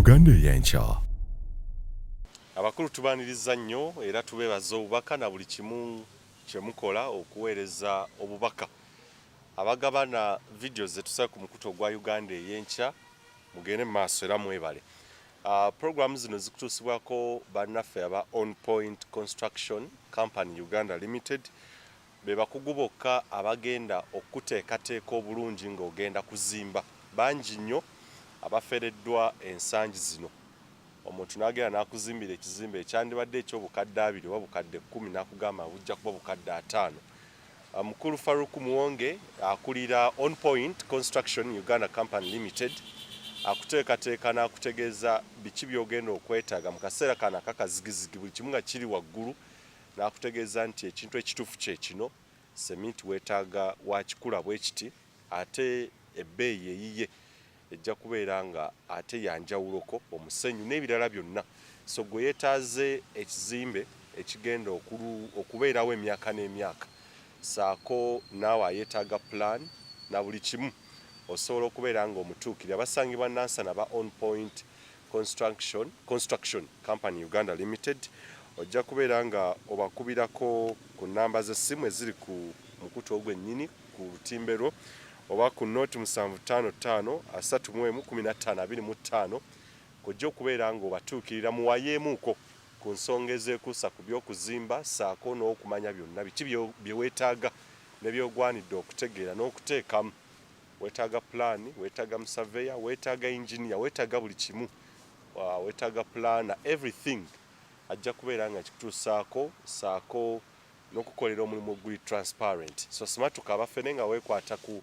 Uganda y'enkya. Abakulu tubaniriza nnyo era tubeebaza obubaka na buli kimu kye mukola okuweereza obubaka. Abagabana video ze tusaba ku mukutu ogwa Uganda y'enkya mugende maaso era mwebale. Programs zino zikutuusibwako bannaffe aba On Point Construction Company Uganda Limited be bakugu bokka abagenda okuteekateeka obulungi ng'ogenda kuzimba. Bangi nnyo abafereddwa ensangi zino. Omuntu n'agenda n'akuzimbira ekizimbe ekyandibadde eky'obukadde 2 oba bukadde 10 n'akugamba bujja kuba bukadde 5. Mukulu Faruku Muwonge akulira On Point Construction Uganda Company Limited akuteekateeka n'akutegeeza biki by'ogenda okwetaaga mu kaseera kana akakazigizigi buli kimu nga kiri waggulu n'akutegeeza nti ekintu ekituufu kye kino sementi weetaaga wakikula bwe kiti ate ebbeeyi eyiye ejja kubeera nga ate yanjawuloko omusenyu n'ebirala byonna. So gwe yeetaaze ekizimbe ekigenda okubeerawo emyaka n'emyaka saako naawe ayeetaaga plan na buli kimu osobola okubeera nga omutuukirira. Basangibwa Nansana ba On Point Construction Company Uganda Limited. Ojja kubeera nga obakubirako ku namba z'essimu eziri ku mukutu ogwennyini ku lutimbero oba ku note 755 315 kujja okubeera nga obatuukirira muwayeemuuko ku nsonga ezekuusa ku by'okuzimba saako n'okumanya byonna biki bye weetaaga ne by'ogwanidde okutegeera n'okuteekamu. Weetaaga plan, weetaaga musaveya, weetaaga engineer, weetaaga buli kimu, weetaaga plan, everything ajja kubeera nga kikutuusaako saako n'okukolera omulimu guli transparent. So simatuka abafene nga weekwata ku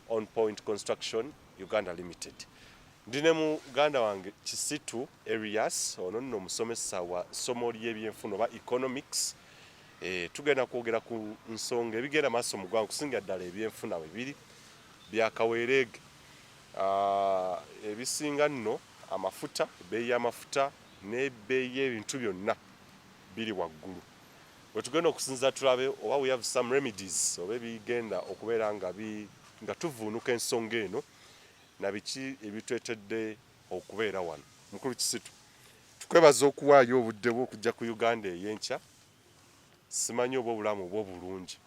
On Point Construction Uganda Limited. Ndine muganda wange Kisitu Arias ono nno musomesa wa ssomo ly'ebyenfuna oba economics. Tugenda kwogera ku nsonga ebigenda maaso mu ggwanga kusinga ddala ebyenfuna we biri byakaweereege. Ebisinga nno amafuta, ebbeeyi y'amafuta n'ebbeeyi y'ebintu byonna biri waggulu. We tugenda okusinza tulabe oba we have some remedies oba ebigenda okubeera nga tuvuunuka ensonga eno na biki ebitwetedde okubeera wano. Mukulu Kisitu, tukwebaza okuwaayo obudde bwo okujja ku Uganda ey'enkya. Simanyi oba obulamu bwo bulungi.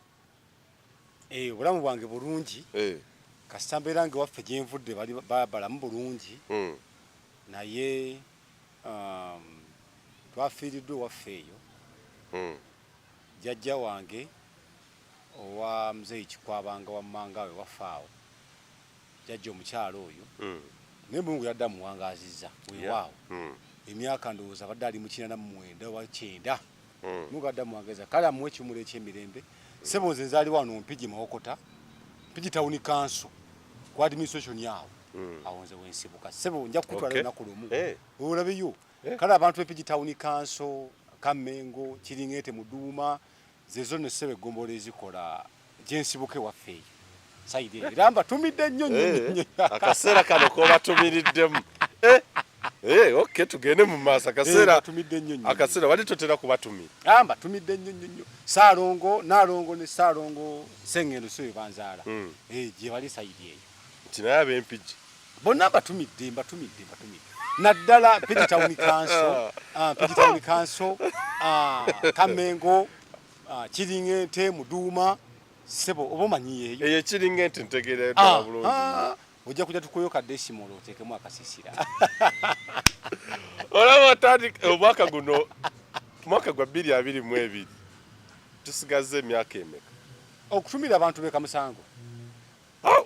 Obulamu bwange bulungi. Kasita mbeera nga waffe gye nvudde balamu bulungi. Naye twafiiriddwa ewaffe eyo. Jjajja wange owa Muzeeyi Kikwabanga wammanga we wafaawo. Jjajja omukyalo oyo. Naye Mulungu yadda muwangaazizza weewaawo. Emyaka ndowooza abadde ali mu 89 oba 9. Mulungu yadda muwangaazizza. Kale amuwe ekimuli eky'emirembe. Ssebo nze nzaali wano Mpigi Mawokota. Mpigi Town Council. Ku administration yawo. Awo nze wensibuka. Ssebo nja kukutwala lunaku lumu. Olabeyo. Kale abantu b'Empigi Town Council, Kamengo, Kiringete, Muduuma, ze zonna ssebo eggombolola ezikola gye nsibuke waffe eyo. Saidi era mbatumidde nnyo. Akaseera kano k'obatumiriddemu. Okay, tugende mu maaso akaseera wali totera kubatumira. Mbatumidde nnyo. Naalongo ne Saalongo Sengendo so banzaala. Gye bali saidi eyo. Kinaye ab'Empigi bonna mbatumidde. Naddala Mpigi Town Council, Kamengo, Kiringete, Muduuma, ssebo oba omanyi eyo Kiringete ntegeera ddala bulungi. Ojja kujja tukuyoka desimolo oteekemu akasisira. Olaba otandika omwaka guno, mwaka gwa 2022 tusigaze emyaka emeka okutumira abantu be Kamusango.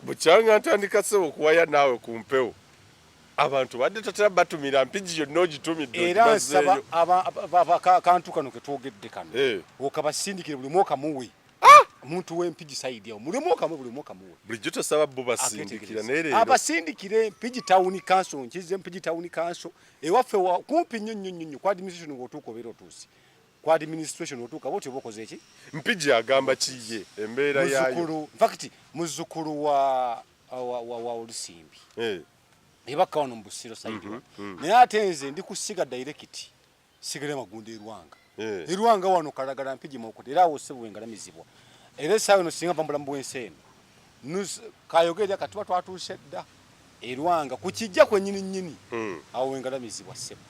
Bukyanga ntandika ssebo okuwaya naawe ku mpewo. Abantu badde tatera batumira Mpigi yonna ogitumidde. Era nsaba akantu kano ke twogedde kano okabasindikire buli mwaka muwe. Omuntu w'Empigi saidi awo buli mwaka muwe. Bulijjo tosaba bo basindikira naye leero abasindikire Mpigi Town Council nkize Mpigi Town Council ewaffe kumpi nnyo ku administration ng'otuuka obeera otuusi. Ku administration otuuka bw'oti oba okoze eki? Mpigi agamba kiye embeera yaayo. In fact muzzukulu wa Olusimbi. Ebaka wano mu Busiro saidi. Naye ate nze ndi kusiga direct sigale Magunda Erwanga. Erwanga wano kalagala Mpigi Mawokota era awo ssebo wengalamizibwa. Era essaawa eno singa mpambula mu bwensi eno. Kayogerera kati twatuuse dda. Erwanga kukijja kwennyini awo wengalamizibwa ssebo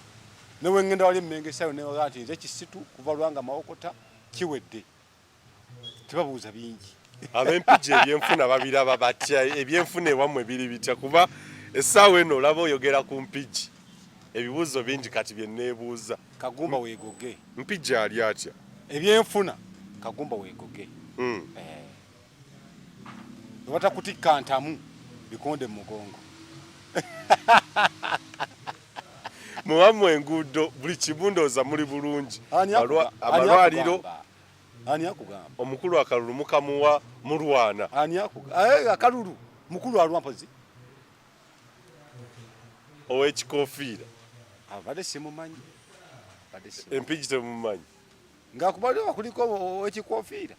ne wengenda wali mmengesayo ne wagati nze kisitu kuva Lwanga Mawokota kiwedde tebabuuza bingi ab'empigi ebyenfuna babiraba batya ebyenfuna ewammwe biri bitya kuba essaawa eno olaba oyogera ku mpigi ebibuuzo bingi kati bye neebuuza Kagumba weegoge mpigi ali atya ebyenfuna Kagumba weegoge batakutikka ntamu bikonde mu mugongo muwammwe enguudo buli kibundooza muli bulungi amalwaliro ani akugamba omukulu akalulu mukamuwa mulwana ani akugamba akalulu mukulu alwa mpozi ow'ekikoofiira abadde simumanyi empigi temumanyi ng'akubaliwa kuliko ow'ekikoofiira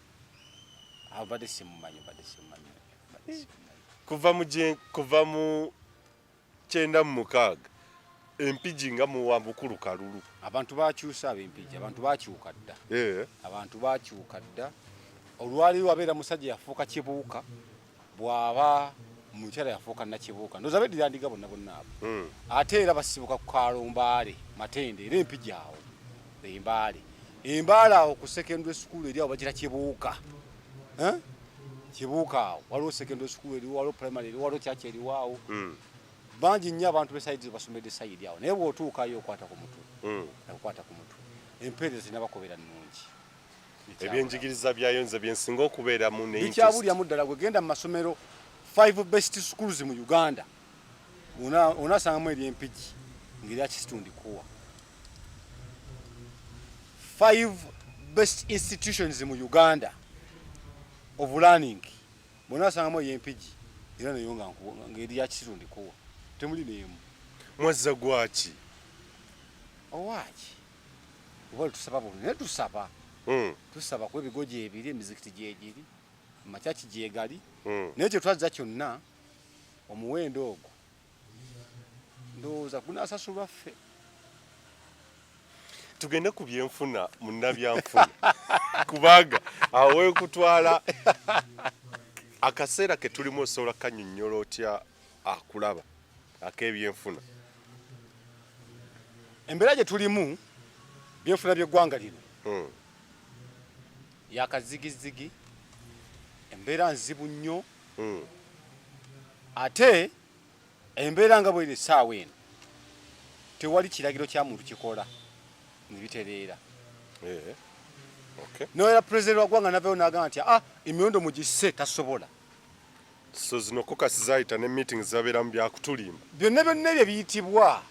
abadde simumanyi kuva mu 96 empigi nga muwa bukulu kalulu abantu bakyusa ab'empigi abantu bakyuka dda abantu bakyuka dda olwaliro abeera musajja yafuuka kibuuka bw'aba mukyala yafuuka nakibuuka ndoza beddirandiga bonna bonna abo ate era basibuka ku Kalombaale Matende era empigi awo embaale awo ku secondary school eri awo bagira kibuuka kibuuka awo waliwo secondary school eri waliwo primary eri waliwo church eri waawo bangi nnyo abantu besayidi basomedde sayidi awo naye bw'otuukayo okwata ku mutwe empeereza zirina bakobera nnungi ebyenjigiriza byayo nze byensinga okubeeramu bikyabulyamu ddala gwe genda mu masomero 5 best schools mu Uganda onasangamu eri empigi ng'erya kisitundi kuwa 5 best institutions mu Uganda of learning bonasangamu eri empigi era nayo ng'eri ya kisitundi kuwa temuli neemu mwazza gwaki owaki oba tusaba bulungi naye tusaba ku ebigoji ebiri emizikiti gyegiri amakyaki gyegali naye kye twazza kyonna omuwendo ogwo ndowooza gunaasasulwa ffe tugende ku byenfuna munnabyanfuna kubanga awo wekutwala akaseera ke tulimu osobola kannyonnyola otya akulaba ak'ebyenfuna embeera gye tulimu byenfuna by'eggwanga lino yakazigizigi embeera nzibu nnyo ate embeera nga bweri essaawa eno tewali kiragiro kya muntu kikola nibitereera noera pulezidenti wa ggwanga navayo n'agamba nti emiwendo mugisse tasobola so zino kokasi zayita ne meetings zabeeramu byakutulimba byonna byonna ebyo biyitibwa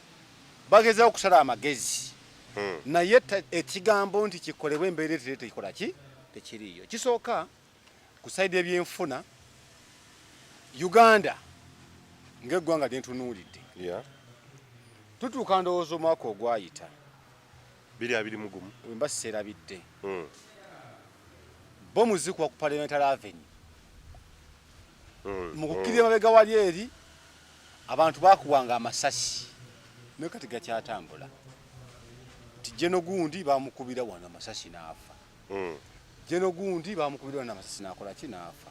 bagezaho okusala amagezi naye ekigambo nti kikolebwa embeera etere tekikola ki tekiriyo kisooka ku sayidi ebyenfuna Uganda ng'eggwanga lyentunuulidde tutuuka ndowooza omwaka ogwayita 2021 wemba seerabidde bo muzikwa ku Parliamentary Avenue mu kukkirira emabega wali eri abantu bakuwanga amasasi naye kati gakyatambula ti jeno gundi bamukubira wano amasasi n'afa jeno gundi bamukubira wano amasasi n'akola ki n'afa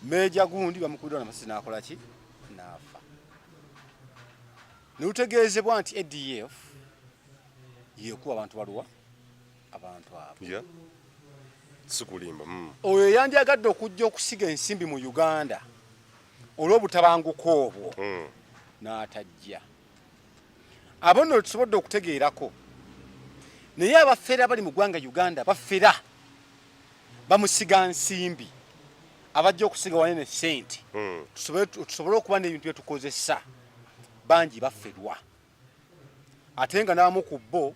meja gundi bamukubira wano amasasi n'akola ki n'afa nilutegeezebwa nti ADF yekuwa abantu baluwa abantu abo sikulimba oyo yandyagadde okujja okusiga ensimbi mu Uganda olw'obutabanguko obwo n'atajja abo nno tusobodde okutegeerako naye abafera bali mu ggwanga Uganda bafera bamusiga nsimbi abajja okusiga wanene sente tusobole okuba n'ebintu bye tukozesa bangi bafferwa ate nga n'abamu ku bo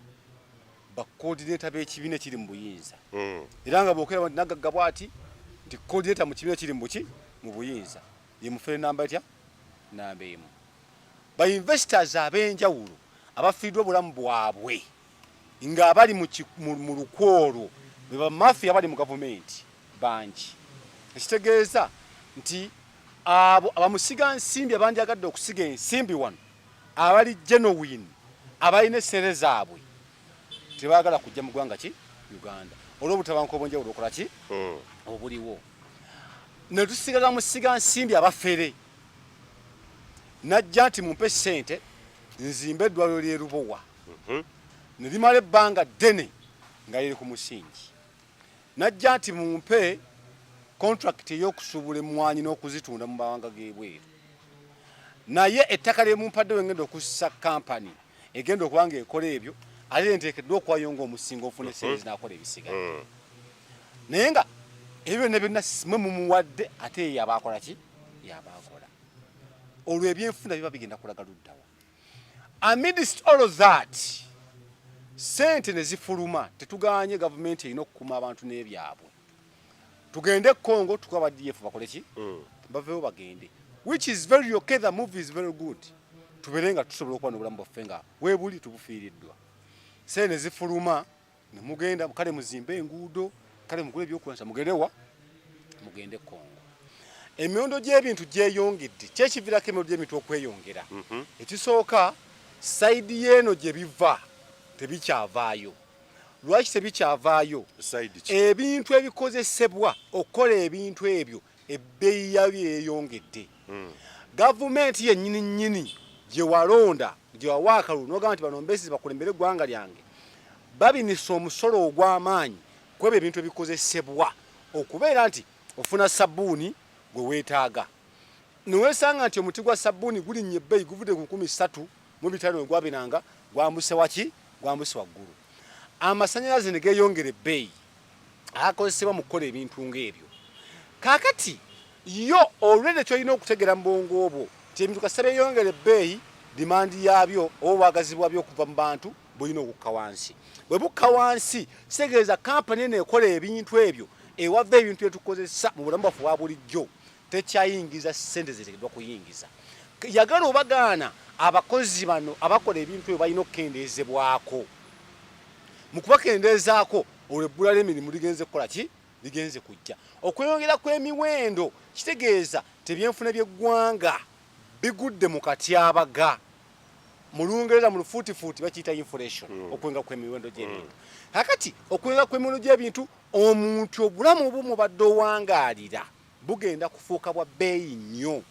bakoodineta b'ekibiina ekiri mu buyinza era nga bw'okeraba nti Nagagga bw'ati nti koodineta mu kibiina ekiri mu buyinza ye mufere namba etya namba emu ba investors ab'enjawulo abafiiddwa obulamu bwabwe ng'abali mu lukwolo be bamafiya abali mu gavumenti bangi ekitegeeza nti abo abamusiga nsimbi abandyagadde okusiga ensimbi wano abali genuine abalina essere zaabwe tebaagala kujja mu ggwanga ki Uganda olw'obutabanguko obwenjawulo okola ki obuliwo ne tusigala musiga nsimbi abafere najja nti mumpe ssente nzimbe eddwaliro ly'e Lubowa ne limala ebbanga ddene nga liri ku musingi. Najja nti mumpe contract ey'okusuubula emmwanyi n'okuzitunda mu mawanga g'ebweru. Naye ettaka lye mumpadde we ngenda okussa kampani egenda okuba ng'ekola ebyo ate nteekeddwa okuwayo ng'omusingo ofune sente n'akola ebisigaye. Naye nga ebyo ne byonna mwe mumuwadde ate ye yabaakola ki? Yabaakola. Olwo ebyenfuna biba bigenda kulaga luddawa. Amidst all of that, sente ne zifuluma, tetuganye gavumenti erina okukuuma abantu n'ebyabwe. Tugende Congo tukaba DF bakole ki? Baveewo bagende. Which is very okay, the movie is very good. Tuberenga tusobola okuba n'obulamu bwaffe nga weebuli tubufiiriddwa. Sente ne zifuluma ne mugenda kale muzimbe enguudo, kale mugule ebyokulwanyisa mugendewa mugende Congo. Emiwendo gy'ebintu gyeyongedde. Kyekiviirako emiwendo gy'ebintu okweyongera. Ekisooka sayidi y'eno gye biva tebikyavaayo. Lwaki tebikyavaayo? Ebintu ebikozesebwa okukola ebintu ebyo ebbeeyi yabyo yeeyongedde. Gavumenti yennyini nnyini gye walonda gye wawa akalulu n'ogamba nti bano mbesi bakulembere eggwanga lyange babinisa omusolo ogw'amaanyi kwebyo ebintu ebikozesebwa okubeera nti ofuna sabbuuni gwe weetaaga. Niweesanga nti omuti gwa sabbuuni gulinnye ebbeeyi guvudde ku 3,500 gwabinanga gwambuse waki? Gwambuse waggulu. Amasannyalaze ne geeyongera ebbeeyi akozesebwa mu kukola ebintu ng'ebyo. Kaakati yo olwedde kyolina okutegera mu bwongo obwo nti ebintu kasita beeyongera ebbeeyi dimandi yaabyo oba obwagazi bwabyo okuva mu bantu bulina okukka wansi. Bwe bukka wansi kitegeeza kampani eno ekola ebintu ebyo ewava ebintu bye tukozesa mu bulamu bwaffe obwa bulijjo tekyayingiza ssente ziteekeddwa kuyingiza. Yagala obagaana abakozi bano abakola ebintu ebyo balina okukendeezebwako. Mu kubakendeezaako olwo ebbula ly'emirimu ligenze kukola ki? Ligenze kujja. Okweyongera kw'emiwendo kitegeeza tebyenfuna by'eggwanga bigudde mu katyabaga. Mu Lungereza mu lufuutifuuti bakiyita inflation, okwenga kw'emiwendo gy'ebintu. Kakati okwenga kw'emiwendo gy'ebintu omuntu obulamu obumu badde owangaalira bugenda kufuuka bwa bbeeyi nnyo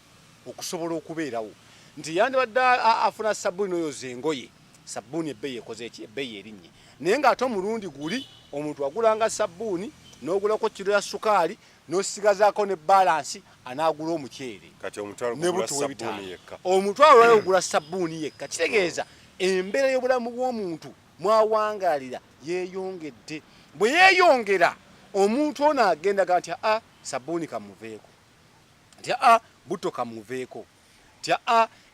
okusobola okubeerawo. Nti yandibadde afuna sabbuuni oyoza engoye, sabbuuni ebbeeyi ekoze eki? Ebbeeyi erinnye. Naye ng'ate omulundi guli omuntu agulanga sabbuuni n'ogulako kiro ya sukaali n'osigazaako ne balansi anaagula omuceere. Kati omutwalo gugula sabbuuni yekka. Omutwalo olwo ogula sabbuuni yekka. Kitegeeza embeera y'obulamu bw'omuntu mwawangaalira yeeyongedde. Bwe yeeyongera omuntu ono agendaga nti sabbuuni kamuveeko, nti butto kamuveeko, nti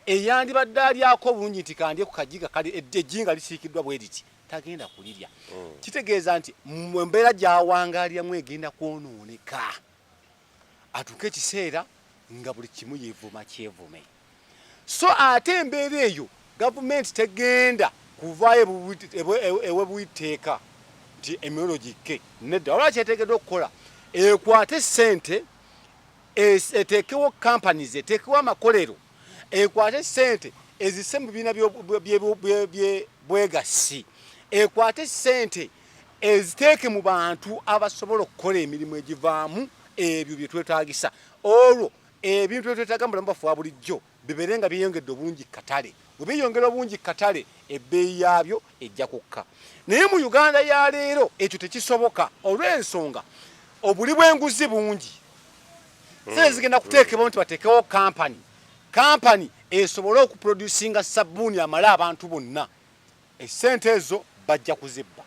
eyandibadde alyako obulungi nti kandye ku kajiga kali ejjinga lisiikiddwa bwe liti tagenda kulirya. Kitegeeza nti mu mbeera gy'awangaaliramu egenda kwonooneka. Atuuke ekiseera nga buli kimu yeevuma kyevume. So ate embeera eyo gavumenti tegenda kuvaayo ewebuyiteeka nti emiwendo gikke. Nedda olwaki eteekeddwa okukola ekwate ssente eteekewo companies, eteekewo amakolero, ekwate ssente ezisse mu bibiina bwegassi, ekwate ssente eziteeke mu bantu abasobola okukola emirimu egivaamu ebyo bye twetaagisa. Olwo ebintu bye twetaaga mu bulamu bwaffe obwa bulijjo bibeere nga byeyongedde obulungi katale. Bwe byeyongera obulungi katale ebbeeyi yaabyo ejja kukka. Naye mu Uganda ya leero ekyo tekisoboka olw'ensonga obuli bw'enguzi bungi. Sente zigenda kuteekebwa nti bateekewo kampani esobole okuproducinga sabbuuni amale abantu bonna. Essente ezo bajja kuzibba.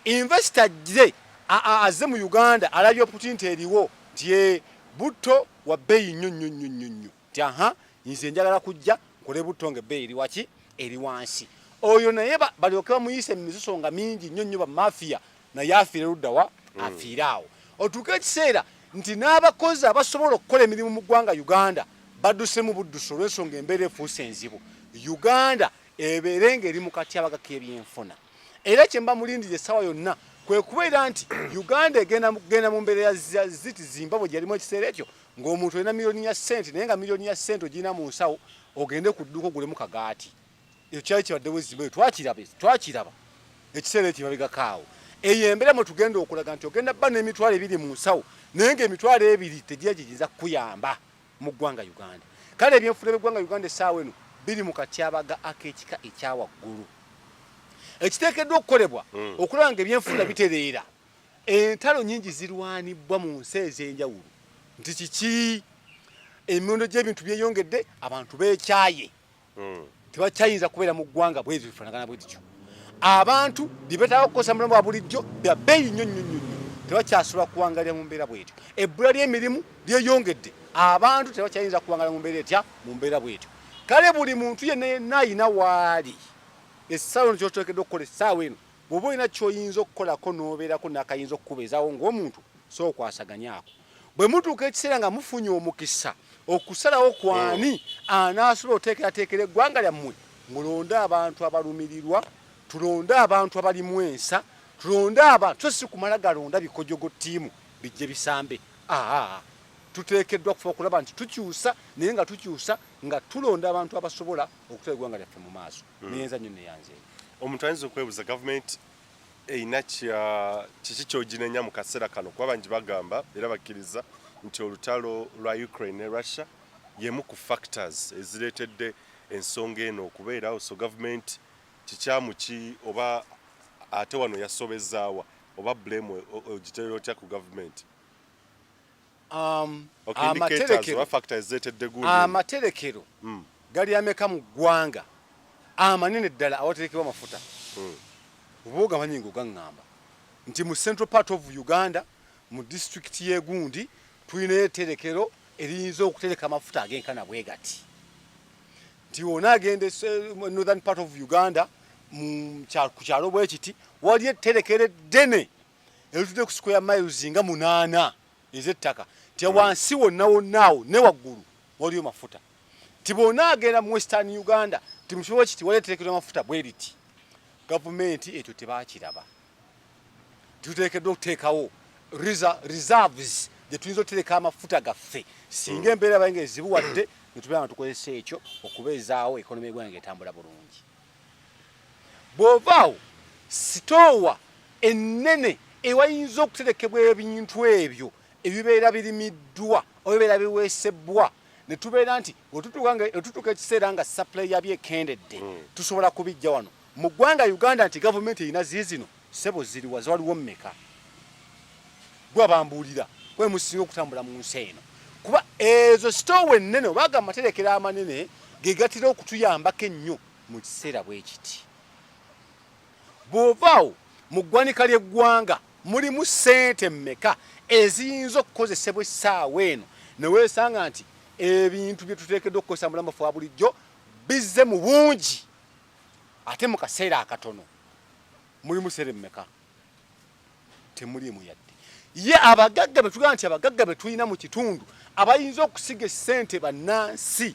Investor gye aze mu Uganda alabye opportunity eriwo nti butto wa bbeeyi nnyo nti nze njagala kujja nkole butto ng'ebbeeyi eri waki? Eri wansi. Oyo naye balyoke bamuyise emisosonga mingi nnyo bamafiya naye afiire luddawa? Afiire awo. Otuuke ekiseera nti n'abakozi abasobola okukola emirimu mu ggwanga Uganda badduse mu buddusi olw'ensonga embeera efuuse enzibu. Uganda ebeere ng'eri mu katyabaga k'ebyenfuna. Era kye mba mulindira essaawa yonna kwe kubeera nti Uganda egenda mu mbeera ya ziti Zimbabwe gyalimu ekiseera ekyo ng'omuntu olina miliyoni ya ssente naye nga miliyoni ya ssente ogirina mu nsawo ogende ku dduuka ogulemu kagaati. Ekyo kyali kibaddewo Zimbabwe twakiraba ekiseera ekyo babigakaawo. Eyo embeera mwe tugenda okulaga nti ogenda bba n'emitwalo 2 mu nsawo naye ng'emitwalo 2 tegyegiyinza kukuyamba mu ggwanga Uganda. kale ebyenfuna by'eggwanga Uganda essaawa eno biri mu katyabaga ak'ekika ekyawaggulu ekiteekeddwa okukolebwa okulaba nga ebyenfuna bitereera entalo nyingi zirwanibwa mu nsi ez'enjawulo nti kiki emiwendo gy'ebintu byeyongedde abantu beekyaye tebakyayinza kubeera mu ggwanga bwe bifaanagana bwe bityo abantu byebeetaaga okukozesa mulamu wa bulijjo bya bbeeyi nnyo nnyo nnyo tebakyasobola kuwangalira mu mbeera bwetyo ebbula ly'emirimu lyeyongedde abantu tebakyayinza kuwangalira mu mbeera etya mu mbeera bwetyo kale buli muntu yenna ayina waali essaawa eno kyoteekeddwa okukola essaawa eno bw'oba olina ky'oyinza okukolako n'obeerako n'akayinza okukubeezaawo ng'omuntu so okwasaganyaako bwe mutuuka ekiseera nga mufunye omukisa okusalawo kwani anaasobola oteekerateekera eggwanga lyammwe mulonde abantu abalumirirwa tulonde abantu abalimu ensa tulonde abantu so si kumala galonda bikojogo ttiimu bijje bisambe tuteekeddwa kufa okulaba nti tukyusa naye nga tukyusa nga tulonda abantu abasobola okutwala eggwanga lyaffe mu maaso neyenza nnyo neyanzeeyo omuntu ayinza okwebuuza gavumenti eyina kiki kyoginenya mu kaseera kano kuba bangi bagamba era bakkiriza nti olutalo lwa Ukraine ne Russia yemu ku factors ezireetedde ensonga eno okubeerawo so gavumenti kikyamu ki oba ate wano yasobezaawa oba blame ogiterera otya ku gavumenti amaterekero gali ameka mu ggwanga amanene ddala awaterekebwa amafuta oba ogamanyi ng'ogaŋŋamba nti mu central part of Uganda mu district y'Egundi tulinayo etterekero eriyinza okutereka amafuta ag'enkana bwe gati nti wona agende northern part of Uganda ku kyalo bwe kiti wali etterekero eddene eritudde ku square miles nga 8 ez'ettaka nti wansi wonna wonnaawo ne waggulu waliyo mafuta nti bwona agenda mu western Uganda nti mu kibuga kiti wali etterekero amafuta bwe riti gavumenti ekyo tebaakiraba tuteekeddwa okuteekawo reserves gye tuyinza okutereka amafuta gaffe singa embeera baye nga ezibuwadde ne tubeera nga tukozesa ekyo okubeezaawo ekonomi y'eggwanga etambula bulungi bw'ovaawo sitoowa ennene ewayinza okuterekebwa ebintu ebyo ebibeera birimiddwa oba ebibeera biweesebbwa ne tubeera nti wetutuuka ekiseera nga supply yabyo ekendedde tusobola kubijja wano mu ggwanga Uganda nti gavumenti erina ziizino sebo ziriwa waliwo mmeka gwabambuulira kwe musinga okutambula mu nsi eno kuba ezo sitoowa ennene obaga amaterekero amanene ge gatera okutuyambako ennyo mu kiseera bwe kiti bw'ovaawo mu ggwanika ly'eggwanga mulimu ssente mmeka eziyinza okukozesebwa essaawa eno ne weesanga nti ebintu bye tuteekeddwa okukozesa mulamu waffe wa bulijjo bizze mu bungi ate mu kaseera akatono mulimu sere mmeka temulimu yadde ye abagagga betugamba nti abagagga betulina mu kitundu abayinza okusiga essente bannansi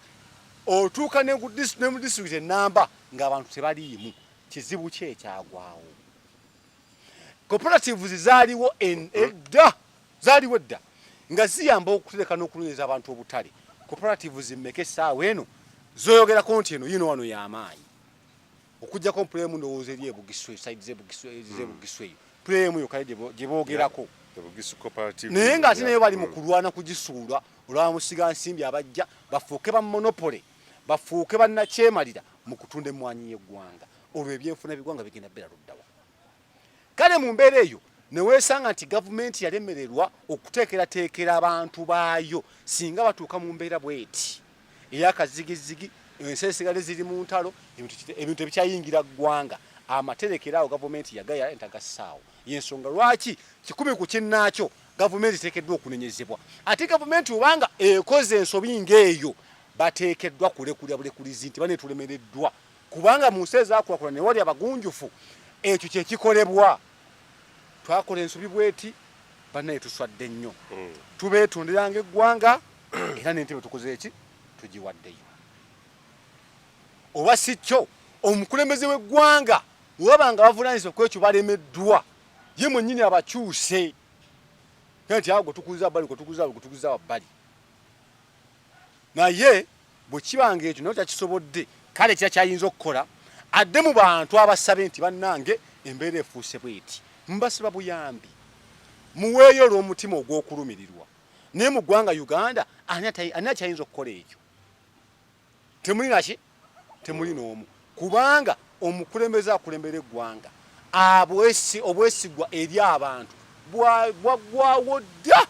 otuuka ne mu disitulikiti ennamba ng'abantu tebaliimu kizibu ki ekyagwawo cooperatives zaaliwo edda nga ziyamba okutereka n'okulunyiza abantu obutale cooperatives mmeka essaawa eno zoyogerako nti eno yino wano y'amaanyi okujjako pulemu ndowooza eri ebugiswe saidi z'ebugiswe eyo pulemu yo kale gye boogerako naye ng'ate naye bali mu kulwana kugisuula olwamusiga nsimbi abajja bafuuke ba monopole bafuuke bannakyemalira mu kutunda emmwanyi y'eggwanga olwo ebyenfuna by'eggwanga bigenda bbeera luddawa kale mu mbeera eyo ne weesanga nti gavumenti yalemererwa okuteekerateekera abantu baayo singa batuuka mu mbeera bweti ey'akazigizigi ensi esigale ziri mu ntalo ebintu ebikyayingira ggwanga amaterekero awo gavumenti yagaya entagassaawo yensonga lwaki 100 ku kinnaakyo gavumenti teekeddwa okunenyezebwa ate gavumenti obanga ekoze ensobi ng'eyo bateekeddwa kulekulya bulekulizi nti bane tulemereddwa kubanga mu nsi ezaakulakula ne wali abagunjufu ekyo kyekikolebwa twakola ensobi bweti bannaye tuswadde nnyo tubeetundiranga eggwanga era n'entebe tukoze eki tugiwaddeyo oba si kyo omukulembeze w'eggwanga wabanga bavunaanyizibwa ku ekyo balemeddwa ye mwennyini abakyuse nti awo gwetukuza bbali gwetukuza wabbali naye bwe kibanga ekyo nayo kyakisobodde kale kira kyayinza okukola adde mu bantu abasabe nti bannange embeera efuuse bweti mbasaba buyambi muweeyo olw'omutima ogw'okulumirirwa naye mu ggwanga Uganda ani akyayinza okukola ekyo temulina ki temulina omu kubanga omukulembeze akulembera eggwanga obwesigwa eri abantu bwaggwawo dda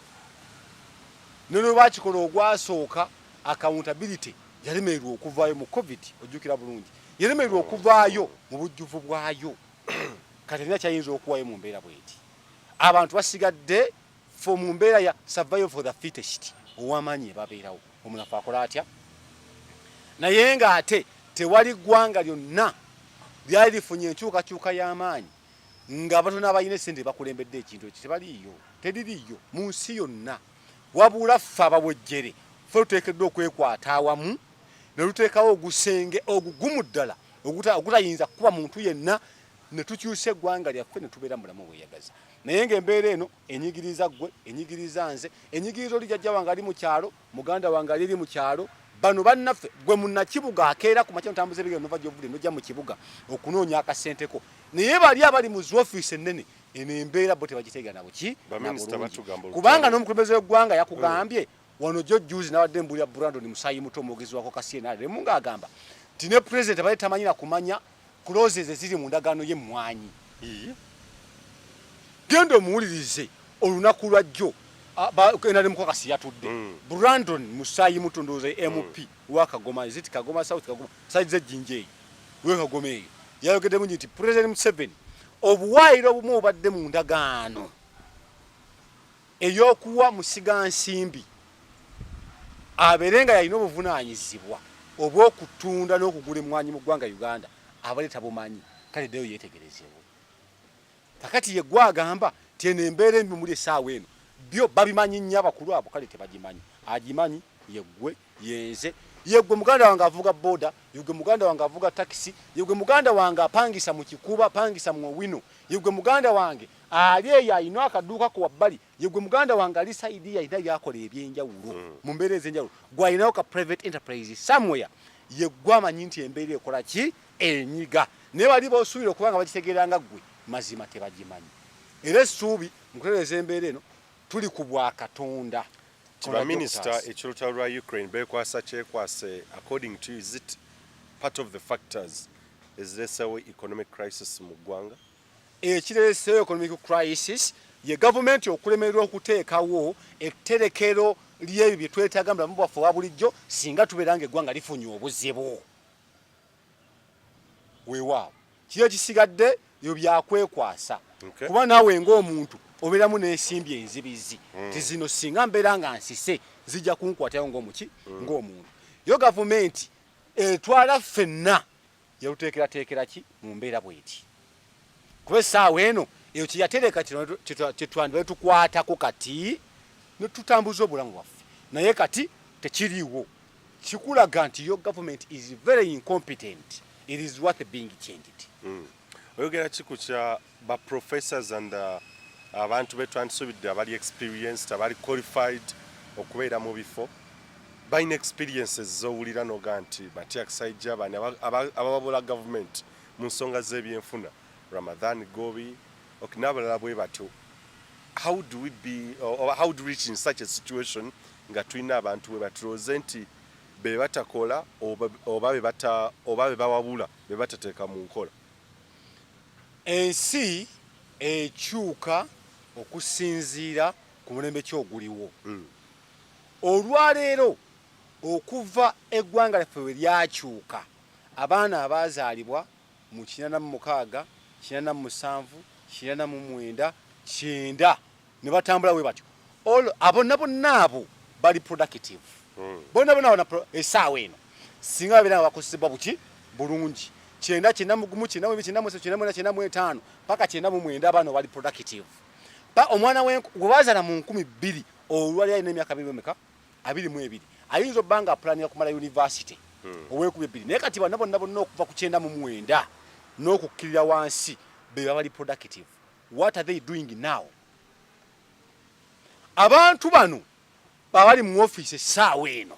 nono bakikola ogwasooka accountability yalemererwa okuvaayo mu covid ojjukira bulungi yalemererwa okuvaayo mu bujjuvu bwayo kati nina kyayinza okuwayo mu mbeera bweti abantu basigadde mu mbeera ya survival for the fittest ow'amaanyi ebabeerawo omunafu akola atya naye ng'ate tewali ggwanga lyonna lyali lifunye enkyukakyuka y'amaanyi ng'abatono abalina essente bakulembedde ekintu ekyo tebaliiyo teririiyo mu nsi yonna wabula ffe abawejjere ffe tuteekeddwa okwekwata awamu ne luteekawo ogusenge ogugumu ddala ogutayinza kuba muntu yenna ne tukyusa eggwanga lyaffe ne tubeera mulamu bweyagaza naye ng'embeera eno enyigiriza ggwe enyigiriza nze enyigiriza oli jjajja wange ali mu kyalo muganda wange ali mu kyalo bano bannaffe gwe munnakibuga akeera ku makya ntambuza ebigere nova gyovudde nojja mu kibuga okunoonya akasenteko naye bali abali mu ziwoofiisi ennene eno embeera bo tebagiteega nabo ki kubanga n'omukulembeze w'eggwanga yakugambye wano jjo juzi nawadde mbulira Brandon Musayi muto omwogezi wako kasienale mu ng'agamba nti ne pulezidenti abali tamanyira kumanya clauses eziri mu ndagaano y'emmwanyi genda omuwulirize olunaku lwa jjo enale mukakasi yatudde Brandon Musayi muto ndowooza MP wa Kagoma ziti Kagoma South Kagoma saize ejjinja eyo we Kagoma eyo yayogeddemu nti President Museveni obuwaayiro obumu obadde mu ndagaano ey'okuwa musiga nsimbi abeerenga yalina obuvunaanyizibwa obw'okutunda n'okugula emmwanyi mu ggwanga Uganda abale tabumanyi kale ddeyo yeetegerezeewo kakati ye gwagamba tieno embeera embi muli essaawa eno byo babimanyi nnyo abakulu abo kale tebagimanyi agimanyi yeggwe yenze yeggwe muganda wange avuga boda yeggwe muganda wange avuga takisi yeggwe muganda wange apangisa mu kikuba apangisa mu wino yeggwe muganda wange ali eyo ayina akaduuka ku wabbali yeggwe muganda wange ali saidi yayina byakola ebyenjawulo mu mbeera ez'enjawulo gwayinawo ka private enterprise somewhere yeggwe amanyi nti embeera ekola ki enyiga naye bali boosuubira okubanga bagitegeeranga ggwe mazima tebagimanyi era essuubi mukutereeza embeera eno tuli ku bwakatonda Chiba Minister ekirutalo lwa Ukraine bekwasa kyekwase according to you is it part of the factors ezireesewo economic crisis mu ggwanga ekireesewo economic crisis ye gavumenti okulemererwa okuteekawo etterekero ly'ebyo bye twetaaga mu bulamu bwaffe obwa bulijjo singa tubeera ng'eggwanga lifunye obuzibu weewaawo kiri ekisigadde ebyo byakwekwasa kuba naawe ng'omuntu obeeramu n'ensimbi enzibizi ti zino singa mbeera nga nsise zijja kunkwatayo ng'omuki ng'omuntu yo gavumenti etwala ffenna yaluteekerateekera ki mu mbeera bw'eti kuba essaawa eno eyo kyeyatereka kyetwandibaye tukwatako kati ne tutambuza obulamu bwaffe naye kati tekiriiwo kikulaga nti yo gavumenti is very incompetent it is worth being changed oyogera kiku kya ba professors and abantu betwandisubidde abali experienced abali qualified okubeera mu bifo balina experiences zowulira noga nti Matiak Saija bani abababula government mu nsonga z'ebyenfuna Ramadhan Gobi n'abalala bwe batyo how do we be or how do we reach in such a situation nga tulina abantu bwe batuloze nti be batakola oba be bawabula be batateeka mu nkola ensi ekyuka okusinziira ku mulembe kyoguliwo olwaleero okuva eggwanga lyaffe we lyakyuka abaana abazaalibwa mu 86 87 89 9 ne batambula we batyo abo bonna abo bali productive bonna essaawa eno singa babeera nga bakosebwa buki bulungi 9 paka 9 abano bali productive pa omwana we gwazaala mu 2000 olwali alina emyaka 22 ayinza obbanga planira kumala university ow'ekubiri naye kati bonna bonna okuva ku 9 n'okukkirira wansi be bali productive what are they doing now abantu bano babali mu office essaawa eno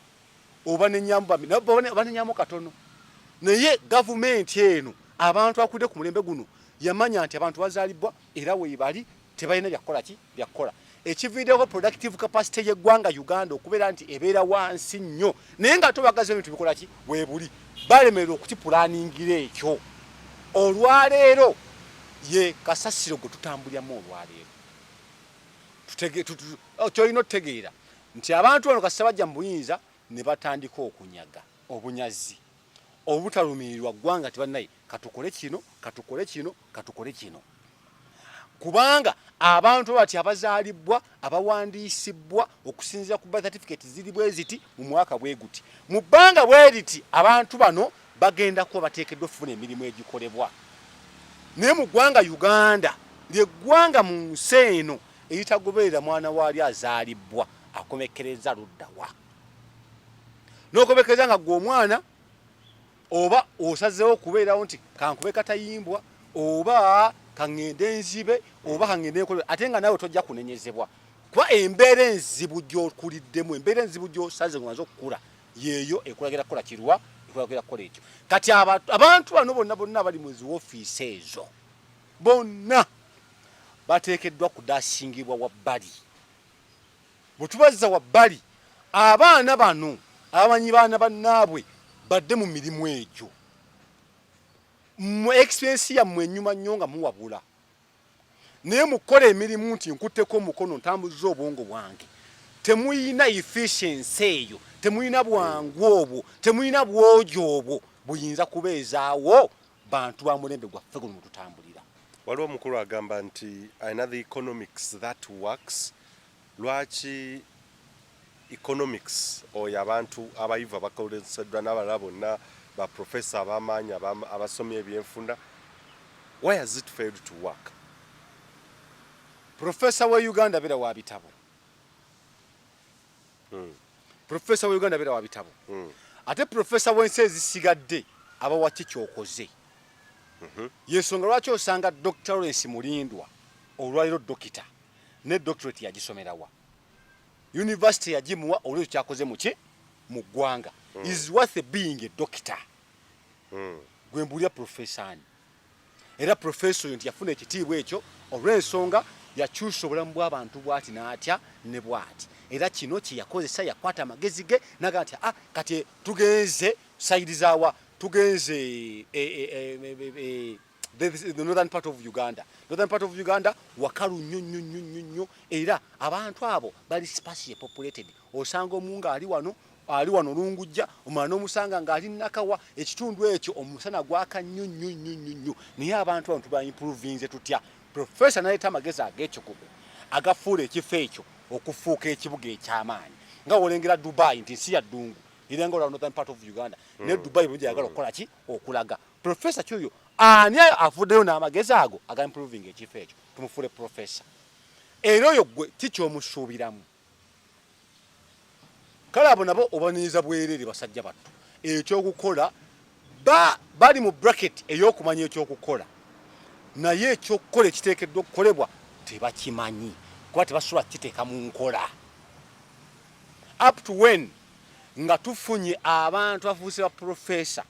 oba nenyambo katono naye gavumenti eno abantu akulidde ku mulembe guno yamanya nti abantu bazaalibwa era weebali tebalina byakola ki byakola ekiviiddeko productive capacity y'eggwanga Uganda okubeera nti ebeera wansi nnyo naye nga tobagaza ebintu bikola ki weebuli balemererwa okukipulaningira ekyo olwaleero ye kasasiro gwe tutambuliramu olwaleero kyolina otutegeera nti abantu bano kasita bajja mu buyinza ne batandika okunyaga obunyazi obutalumirirwa ggwanga tibannaye katukole kino katukole kino katukole kino kubanga abantu bati abazaalibwa abawandiisibwa okusinziira ku birth certificate ziri bwe ziti mu mwaka bwe guti mu bbanga bwe riti abantu bano bagenda kuba bateekeddwa okufuna emirimu egikolebwa naye mu ggwanga Uganda ly'eggwanga mu nsi eno eritagoberera mwana waali azaalibwa akomekereza luddawa n'okomekereza nga gwe omwana oba osazeewo okubeerawo nti kankube katayimbwa oba kangende nzibe oba kangende nkole ate nga nawe tojja kunenyezebwa kuba embeera enzibu gy'okuliddemu embeera enzibu gy'osaze ng'omaze okukula yeeyo ekulagira kukola kirwa ekulagira kukola ekyo kati abantu bano bonna bali mu ziwoofiisi ezo bonna bateekeddwa kudasingibwa wabbali bwe tubazza wabbali abaana bano abamanyi baana bannaabwe badde mu mirimu egyo mu experience yammwe ennyuma nnyo nga muwabula naye mukola emirimu nti nkutteko omukono ntambuza obwongo bwange temuyina efficiency eyo temuyina bwangu obwo temuyina bwojo obwo buyinza kubeezaawo bantu ba mulembe gwaffe guno mututambulira waliwo omukulu agamba nti another economics that works lwaki economics oyo abantu abayivu abakoleseddwa n'abalala bonna baprofesa abamaanyi abasomye ebyenfunda why has it failed to work profesa wa Uganda beera wa bitabo profesa wa Uganda beera wa bitabo ate profesa w'ensi ezisigadde abawa ki kyokoze yensonga lwaki osanga Dr. Lawrence Mulindwa olwaliro dokita ne doctorate yagisomerawa university yagimuwa olwekyo kyakoze muki mu ggwanga is worth being a doctor gwe mbulya professor era professor nti yafuna ekitiibwa ekyo olw'ensonga yakyusa obulamu bw'abantu bw'ati n'atya ne bw'ati era kino kye yakozesa yakwata amagezi ge naga nti kati tugenze sayidi zaawa tugenze the northern part of Uganda wakalu nnyo era abantu abo bali sparsely populated osanga omunga ali wano lungujja omwana n'omusanga ng'ali nakawa ekitundu ekyo omusana gwaka nnyo naye abantu bano tuba improvinze tutya professor naleeta amagezi ag'ekikugu agafuula ekifo ekyo okufuuka ekibuga eky'amaanyi nga wolengera Dubai nti nsi ya ddungu irenga olwa northern part of Uganda ne Dubai bulungi ayagala okukola ki okulaga professor kyoyo ani afuddeyo n'amagezi ago aga improving ekifo ekyo tumufuule professor era oyo gwe tikyomusuubiramu kale abo nabo obaniiza bwerere basajja battu ekyokukola bali mu bracket ey'okumanya ekyokukola naye ekyokukola ekiteekeddwa okukolebwa tebakimanyi kuba tebasobola kiteeka mu nkola up to when nga tufunye abantu afuuse ba professor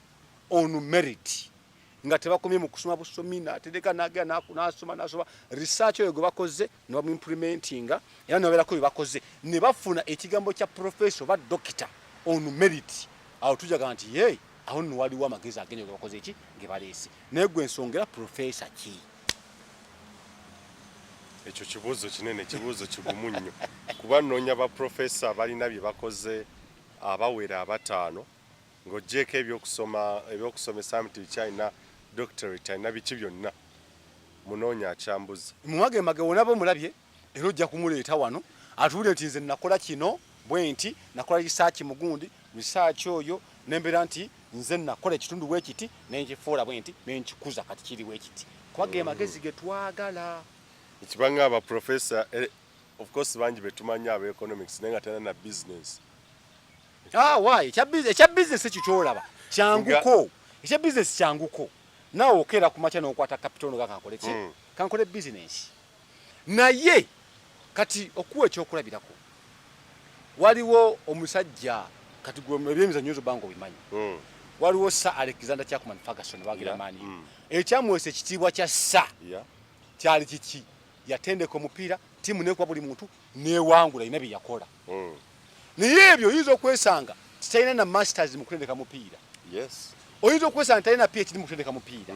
on merit nga tebakomye mu kusoma busomi natereka nagera nasoma research eyo gwe bakoze ne bamuimplementinga era nobeerako bye bakoze ne bafuna ekigambo kya professor ba doctor on merit awo tujaga nti ye awo nno waliwo amagezi agenyo ge bakoze eki ge baleese naye gwe ensongera professor ki ekyo kibuuzo kinene kibuuzo kigumu nnyo kuba nnoonya ba professor balina bye bakoze abawera abataano ng'oggyeko ebyokusomesa nti bikyalina doctorate alina biki byonna munoonya akyambuza mumage wona bomulabye era ojja kumuleeta wano atuwulire nti nze nakola kino bwe nti nakola research mugundi research oyo nembeera nti nze nakola ekitundu bwekiti nenkifuula bwe nti nenkikuza kati kiri bwekiti kuba ge magezi ge twagala ekibanga aba professor of course bangi betumanya aba economics naye nga tena na business why ekya business kikyolaba kyanguko ekya business kyanguko nawe okera kumacha n'okwata capital nga kankole ki kankole business naye kati okuwa ekyokulabirako waliwo omusajja kati gwe ebyemizannyo bango bimanyi waliwo Sir Alexander Chapman Ferguson wagira mani ekyamuwesa ekitiibwa kya Sir kyali kiki yatendeka omupiira timu nekuba buli muntu newangula ina bye yakola naye ebyo oyinza okwesanga titalina na masters mu kutendeka mupiira oyinza okwesanga talina PhD mu kutendeka mupiira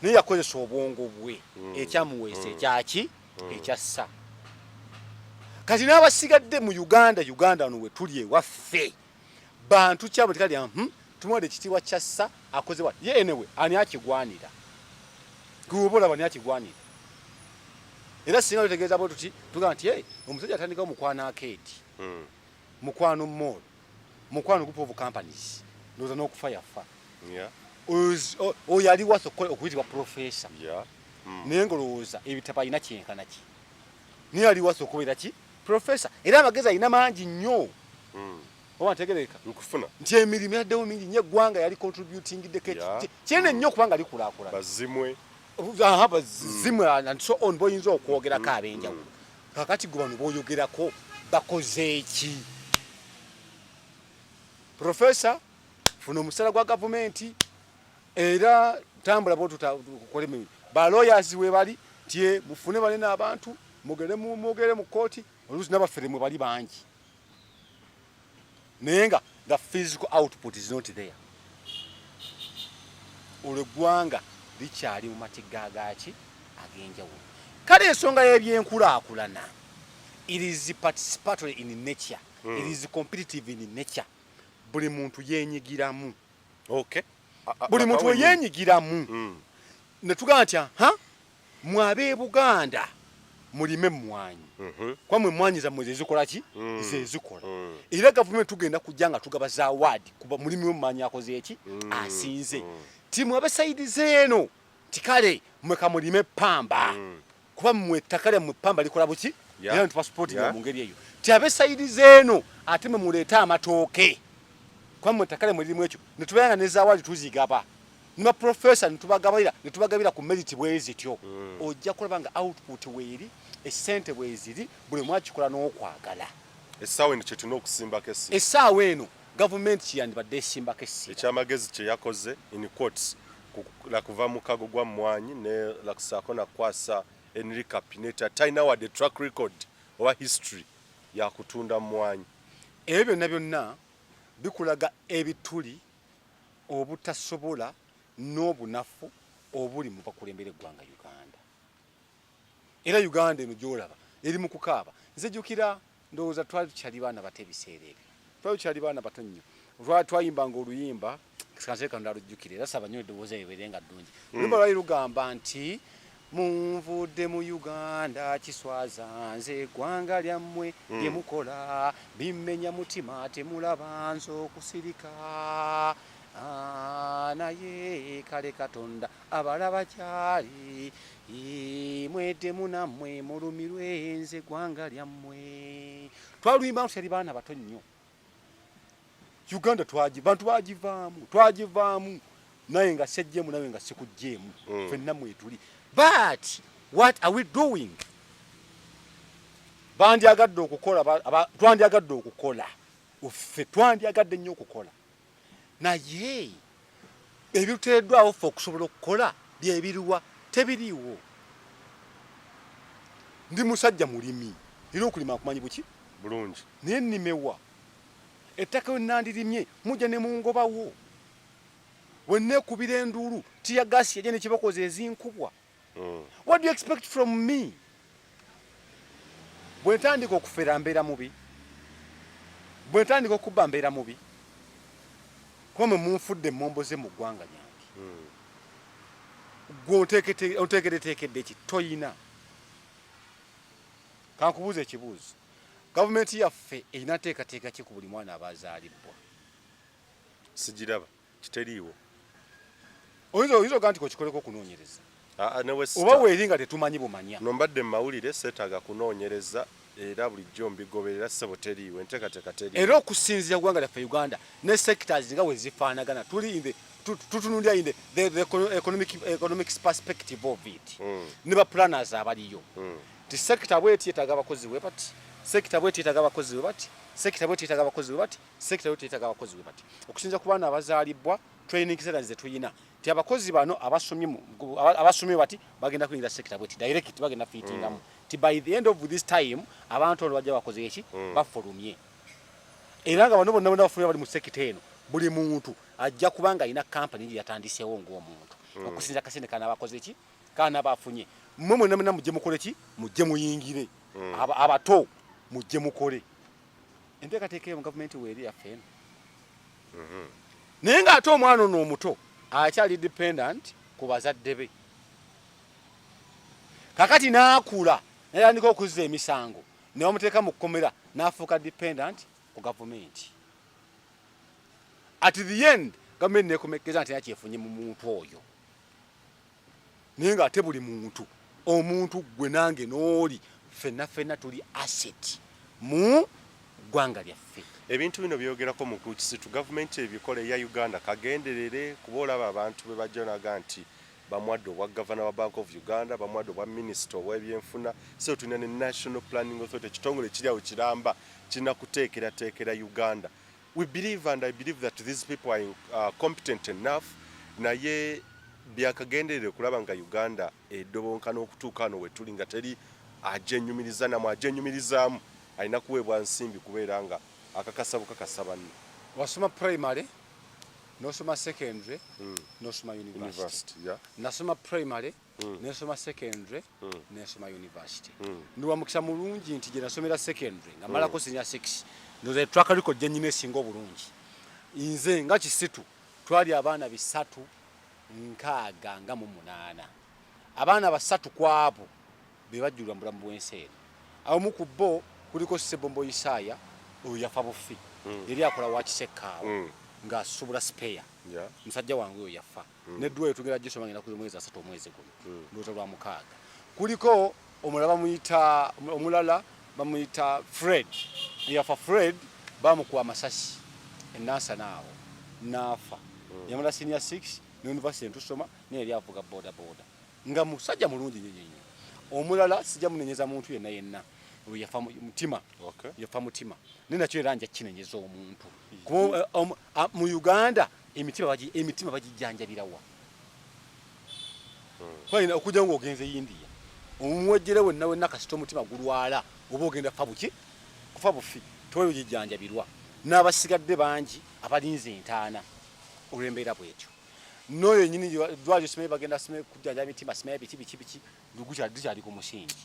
naye yakozesa obwongo bwe ekyamuweesa ekyaki ekyassa kati n'abasigadde mu Uganda wano we tuli ewaffe bantu kyabo tikali tumuwadde ekitiibwa kyassa akoze wa ye enewe ani akigwanira gubola bani akigwanira era singa tutegeeza bo tuti tugamba nti omusajja atandika mukwano akeeti mukwano mall mukwano group of companies ndoza n'okufa yafa oyo ali waso okuyitibwa professor naye ngolowooza ebitabo alina kyenkana ki naye ali waso okubeera ki professor era amagezi alina mangi nnyo oba ntegereka nkufuna nti emirimu yaddewo mingi nnyo eggwanga yali contributing kyene nnyo kubanga likulaakulana bazimwe bazimwe and so on boyinza okwogerako ab'enjawulo kakati gwe bano booyogerako bakoze eki professor funa omusala gwa gavumenti era tambula botukole mimi ba lawyers we bali tie mufune bale n'abantu mugere mu kooti oluusi n'abafere mwe bali bangi nenga the physical output is not there olw'eggwanga likyali mu matigagaki ag'enjawulo kale ensonga y'ebyenkulaakulana it is participatory in nature it is competitive in nature buli muntu yenyigiramu buli muntu yenyigiramu netugamba nti mwabe Buganda mulime mmwanyi kwa mwe mmwanyi zammwe zezikola ki zezikola era gavumenti tugenda kujja nga tugaba za award kuba mulimi w'emmwanyi akoze eki asinze timu abasaidi zeeno tikale mweka mulime pamba kuba mwe takale mwe pamba likola buki era ntupasipoti mu ngeri eyo ti abasaidi zeeno ate mwe muleeta amatooke kwa mwe takale mulimu ekyo netubayanga ne za award tuzigaba nima professor netubagabira ku merit bwezityo ojja kulaba nga output weeri essente bweziri buli mwakikola n'okwagala essaawa eno kyetuna okusimbako essimu essaawa eno gavumenti kiyandibadde esimbako essimu ekyamagezi kye yakoze in quotes lakuva mu kago gwa mmwanyi ne lakusaako nakukwasa Enrique Pineta talina wadde track record oba history yakutunda mmwanyi ebyo byonna bikulaga ebituli obutasobola n'obunafu obuli mu bakulembera eggwanga Uganda era Uganda eno gyolaba eri mu kukaaba nze jjukira ndowooza twali tukyali baana bato ebiseera ebyo twali tukyali baana bato nnyo twayimbanga oluyimba kanseeka ndalujjukira era saba nnyo eddobooza ebeere nga ddungi oluyimba lwali lugamba nti munvudde mu Uganda kiswaza nze eggwanga lyammwe lye mukola bimmenya mutima temulaba nze okusirika naye kale Katonda abalaba kyali mwedemu nammwe mulumirwe nze eggwanga lyammwe twaluyimba tukyali baana bato nnyo Uganda bantu twagivaamu naye nga sejjeemu naye nga sikujjeemu ffenna mwetuli but what are we doing bandyagadde okukola ffe twandyagadde nnyo okukola naye ebituteereddwawo ffe okusobola okukola byebiruwa tebiriiwo ndi musajja mulimi era okulima akumanyi buki bulungi naye nnimewa ettaka we nandirimye mujja ne mungobawo wenneekubira enduulu tiya gaasi yajja nekibakoze ezinkubwa what do you expect from me bwe ntandika okufera mbeera mubi bwe ntandika okubba mbeera mubi kuba munfudde mmomboze mu ggwanga lyange gwe onteekereteekedde eki toyina kankubuuza ekibuuzo gavumenti yaffe erina teekateeka ki ku buli mwana abazaalibwa sigiraba kiteriiwo oyinza ogaa nti kokikoleko okunoonyereza oba weeri nga tetumanyi bumanya nombadde mu mawulire seetaaga kunoonyereza era bulijjo mbigoberera ssebo teriiwo enteekateeka teriiwo era okusinziira ggwanga lyaffe Uganda ne sectors nga we zifaanagana tuli tutunulira in the economic perspective of it ne ba planners abaliyo ti sector bweti yetaaga abakozi we bati sector bweti yetaaga abakozi we bati sector bweti yetaaga abakozi we bati okusinziira ku baana abazaalibwa training centers ze tuyina ti abakozi bano abasomye bati bagenda kuingira sector bweti direct bagenda fitingamu ti by the end of this time abantu olo bajja bakoze eki bafolumye era nga bano bonna bafunye bali mu sector eno buli muntu ajja kubanga ina company yatandisewo ng'omuntu okusinza kasene kana abakoze eki kana bafunye mmwe namna mujje mukole ki mujje muyingire abato mujje mukole endeka tekeye mu government weri yafena nenga ate omwana ono omuto akyali dependent ku bazadde be kakati naakula nayandika okuzza emisango ne bamuteeka mu kkomera n'afuuka dependent ku government at the end government nekomekeza nti yakyefunye mu muntu oyo nenga ate buli muntu omuntu gwe nange n'oli fenna tuli asset mu ggwanga lyaffe ebintu bino byogerako mu kisitu gavumenti ebikole ya Uganda kagenderere kuba olaba abantu be bajjonaga nti bamwadde obwa Governor wa Bank of Uganda bamwadde obwa Minister ow'ebyenfuna so tulina ne National Planning Authority kitongole kiriawo kiramba kirina kuteekera Uganda. We believe and I believe that these people are competent enough naye byakagenderere kulaba nga Uganda edobonka n'okutuuka wano wetuli nga teri ajenyumiriza namu ajenyumirizaamu alina kuweebwa nsimbi kubeera nga akakasabu kakasaba nno wasoma primary nosoma secondary nosoma university nasoma primary nesoma secondary nesoma university ndiwa mukisa mulungi nti je nasomera secondary nga malako senior 6 ndoze track record je nyine singo bulungi inze nga kisitu twali abaana bisatu nkaaga nga mu 8 abaana basatu kwabo bebajjulwa mbulamu bwenseera awo mukubbo kuliko Sebombo Isaya yafa bufi yali akola wakisekaawo nga subula spare musajja wangu oyo yafa nedduwa tugera gisoma ngenda kuzimwezi 3 omwezi guno ndoto lwa mukaaga kuliko omulala bamuyita Fred yafa Fred bamukuwa amasasi enansa naawo nafa yamala senior 6 ne university ntusoma ne yali avuga boda nga musajja mulungi nyenyenye omulala sijja munenyeza muntu yenna yafa mutima yafa mutima nina kyo eranja kinenyeza omuntu mu Uganda emitima bagijjanjabirawa kwalina okujja ngo ogenze India omumwejjere wenna kasito omutima gulwala oba ogenda kufa bufi toyo gijjanjabirwa n'abasigadde bangi abalinze entaana olw'embeera bwetyo noyo nyini dwajo sime bagenda sime kujjanja mitima sime biki dukyali ku musingi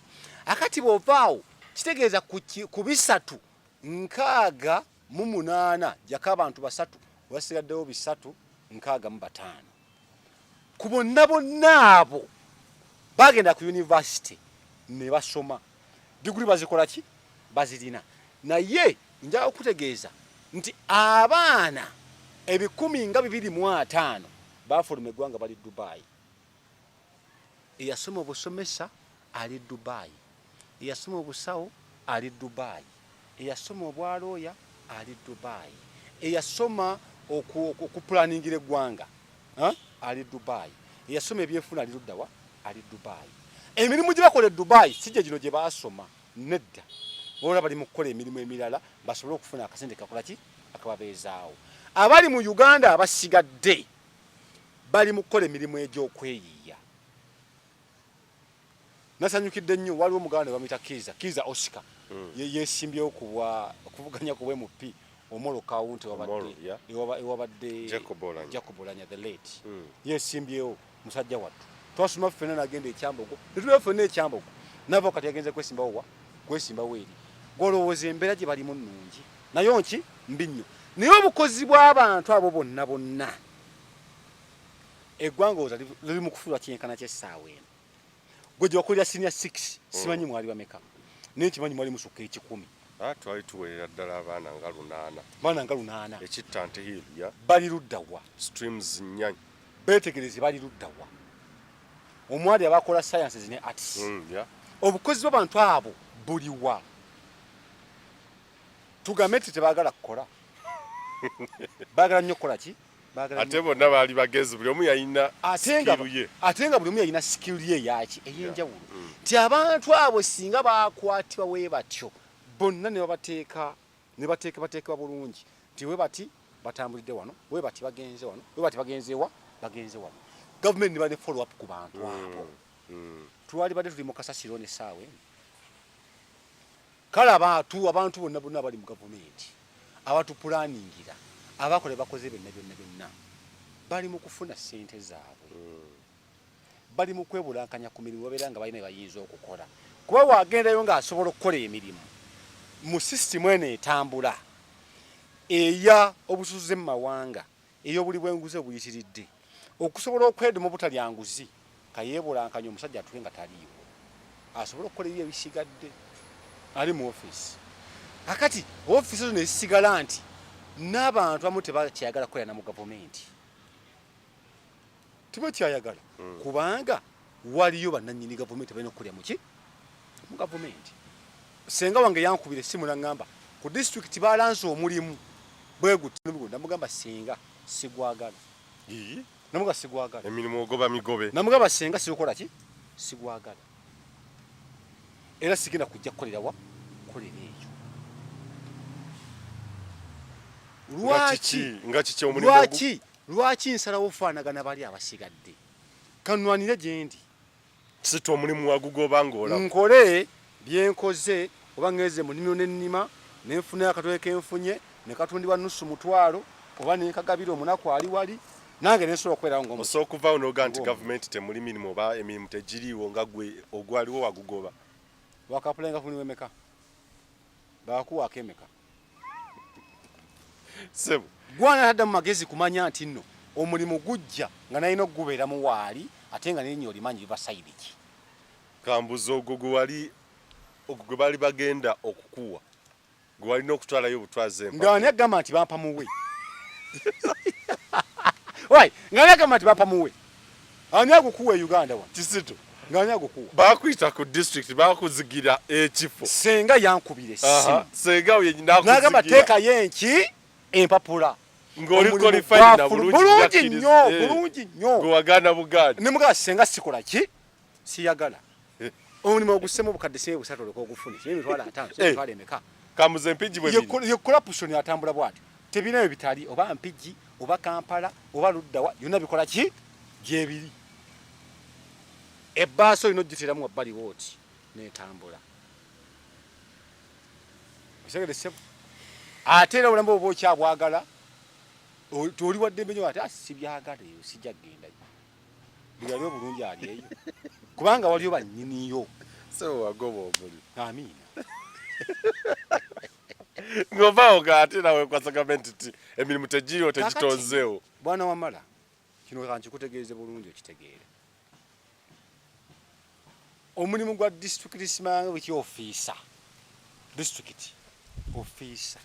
akati bovaawo kitegeeza ku bisatu nkaaga mu 8 jaka abantu basatu wasigaddewo bisatu nkaaga mu 5 ku bonna abo bagenda ku university ne basoma diguli bazikola ki bazirina naye nja okutegeeza nti abaana 125 bafuluma eggwanga bali Dubai eyasoma obusomesa ali Dubai eyasoma obusawo ali Dubai eyasoma obwalooya ali Dubai eyasoma okupulaningira eggwanga ali Dubai eyasoma ebyenfuna ali luddawa ali Dubai emirimu gye bakola Dubai sijja gino gye basoma nedda bola bali mu kukola emirimu emirala basobole okufuna akasente kakola ki akababeezaawo abali mu Uganda abasigadde bali mu kukola emirimu egy'okweyiiya nasanyukidde nnyo waliwo Muganda bamuyita Kiza Oscar yesimbyewo okuvuganya ku MP omolo kawunti wabadde Jacob Olanya the late yesimbyewo musajja wattu twasoma ffenna nagenda ekyambogo netulaba ffenna ekyambogo nava kati yagenze kwesimbawo eri golowooza embeera gye balimu nnungi nayo nki mbi nnyo naye obukozi bw'abantu abo bonna eggwanga liri mu kufuulwa kyenkana ky'essaawa eno gwe gye wakolera senior 6 simanyi mwali bameka naye kimanyi mwali musukka 10 twali tuweerera ddala abaana nga 8 ekittante hill bali luddawa streams nnyanyi beetegereze bali luddawa omwali abakola sciences ne arts obukozi bw'abantu abo buliwa tugambe nti tebaagala kukola baagala nnyo kukola ki ate bonna baali bagezi buli omu yalina skill ye ate nga buli omu yalina skill ye yaki ey'enjawulo nti abantu abo singa bakwatibwa we batyo bonna ne bateekebwa bulungi nti we bati batambulidde wano we bati bagenze wano we bati bagenze wano government ne bale follow up ku bantu abo twali bade tuli mu kasasiro ne sawe kala abantu bonna bali mu government abatu planningira abakole bakoze byonna bali mu kufuna sente zaabwe bali mu kwebulankanya ku mirimu baberanga balina bayinza okukola kuba wagendayo nga asobola okukola emirimu mu system ene etambula eya obusuze mu mawanga ey'obuli bw'enguzi obuyitiridde okusobola okweduma obutalyanguzi kayebulankanya omusajja atuke nga taliiwo asobola okukola ebyo ebisigadde ali mu office akati office zo nezisigala nti n'abantu abamu tebakyayagala kukolera na mu gavumenti tebakyayagala kubanga waliyo bannannyini gavumenti balina okukolera muki mu gavumenti senga wange yankubira essimu n'aŋŋamba ku disitulikiti balanze omulimu bweguti namugamba senga sigwagala namuga sigwagala emirimu ogoba migobe namugamba senga sikola ki sigwagala era sigenda kujja kukolera wa kukolera ekyo lwaki nsalawo ofaanagana bali abasigadde kanwanire gyendi sito omulimu wagugoba ng'ola nkole byenkoze oba ngeze mu nnimiro n'ennima nenfuna akatoke kenfunye ne katundibwa nusu mutwalo oba nenkagabira omunaku ali wali nange nensobola okubeerawo ng'omu osobola okuvaawo n'oga nti gavumenti temuli mirimu oba emirimu tegiriiwo nga gwe ogwaliwo wagugoba wakapulenga funiwo emeka bakuwaako emeka sebo gwana tadda mu magezi kumanya nti nno omulimu gujja nga nalina okugubeeramu waali ate nga nerinnya olimanyi liba sayidi ki kambuza ogwo gwe bali bagenda okukuwa gwe walina okutwalayo obutwaze empaka nga ani agamba nti bampa muwe wai nga ani agamba nti bampa muwe ani agukuwa e Uganda wa kisito nga ani agukuwa bakuyita ku district bakuzigira ekifo senga yankubira essimu senga nagamba teekayo enki empapula ng'oli qualified na bulungi nnyo gwe wagaana Buganda ne mugamba senga sikola ki siyagala omulimu ogusemu obukadde sebe busatu oleka ogufune emitwalo 5 emitwalo emeka kamuze empigi bwe biri ye corruption atambula bwati tebinayo bitali oba mpigi oba Kampala oba luddawa byonna bikola ki gyebiri ebbaaso lino giteramu wabbali wooti netambula osegede sebo ate era obulamu oba okyabwagala toli wadde embenyo ati sibyagala eyo sijja kgendayo buli ali obulungi ali eyo kubanga waliyo bannyiniyo so wagoba omuli amiina ng'ovaawo nga ate nawe kwasa gavumenti ti emirimu tegiriwo tegitonzeewo bwana wamala kino kankikutegeeze bulungi okitegeere omulimu gwa disitulikiti simanga bweki ofiisa disitulikiti ofiisa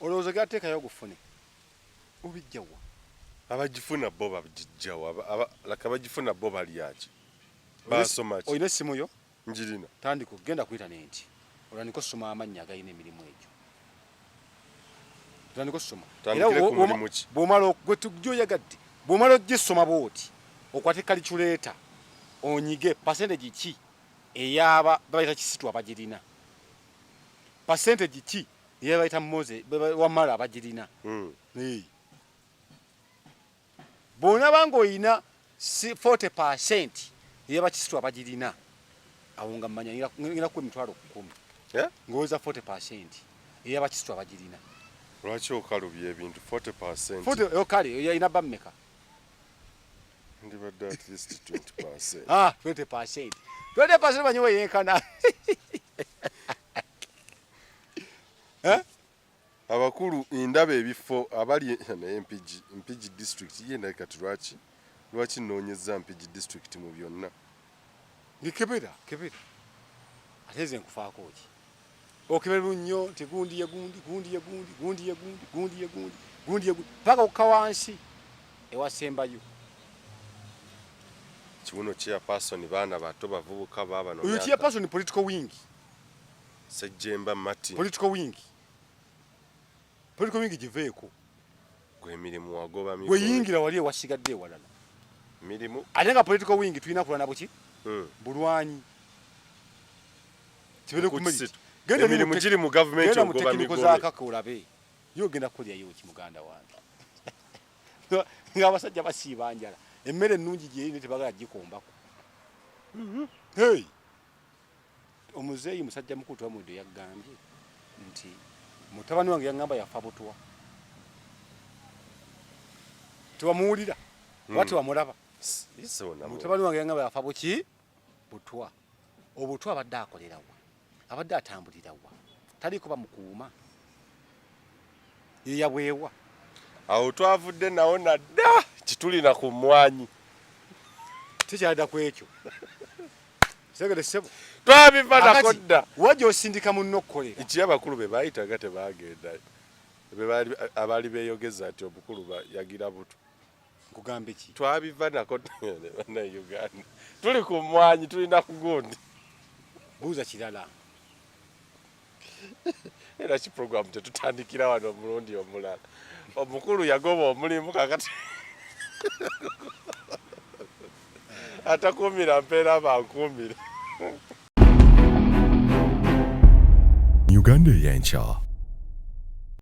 olowooza gateekayo ogufune obijjawa abagifuna bo babijjawa abagifuna bo balyaki basoma ki olina essimu yo njirina tandika okugenda ku intaneti olwandika osoma amannya agalina emirimu egyo tandika osoma bwomala gyoyagadde bwomala ogisoma bwoti okwate kaliculeeta onyige percentage ki eyaba babayita kisitu abagirina percentage ki eyabayita moze wamala abagirina bwonaba ng'olina 40% eyabakisitu abagirina awo nga mmanya ngiraku emitwalo 10 ng'oza 40% eyabakisitu abagirina lwaki okalubya ebintu 40% okale yalina bammeka ndibadde at least 20%. 20%. 20% banyiwe yenkana. Abakulu indaba ebifo abali Mpigi district yenda kati lwaki nonyeza Mpigi district mu byonna. Ngikebera. Ateze nkufaako ki. Okebera nnyo tegundi paka okawansi ewasembayo. Chibuno chairperson baana bato bavubuka baba no. Uyu chairperson political wing. Sejemba Martin. Political wing giveeko. Gwe mirimu wagoba miko. Gwe yingira wali wasigadde walala. Mirimu. Alenga political wing tulina kulana buki? Bulwanyi. Kibere kumeli. Genda mirimu giri mu government ogoba miko. Genda zakaka olabe. Yo genda kulya yo ki Muganda wange. Ngabasajja basibanjala. emmere ennungi gyeyine tebagala gikombako. Hey, omuzeeyi musajja mukulu twamudde yaggambye nti mutabani wange yaŋŋamba yafa butwa. Tewamuwulira wati wamulaba. Mutabani wange yaŋŋamba yafa buki butwa. Obutwa abadde akolerawa, abadde atambulirawa, taliko bamukuuma, yeyabwewa. Awo twavudde nawo nadda kitulina ku mmwanyi. Tekyadda ku ekyo. Segere sebo. Twabiva nako dda. Wajja osindika munno okukolera. Iki abakulu be baayitaga tebaagenda. Abaali beeyogeza nti omukulu yagira buto. Nkugamba ki? Twabiva nako bana Uganda. Tuli ku mmwanyi tulina ku gundi. Buuza kirala. Era ki program tetutandikira wano omulundi omulala. Omukulu yagoba omulimu kakati. Atakuumira mpeera bankuumire. Uganda y'enkya.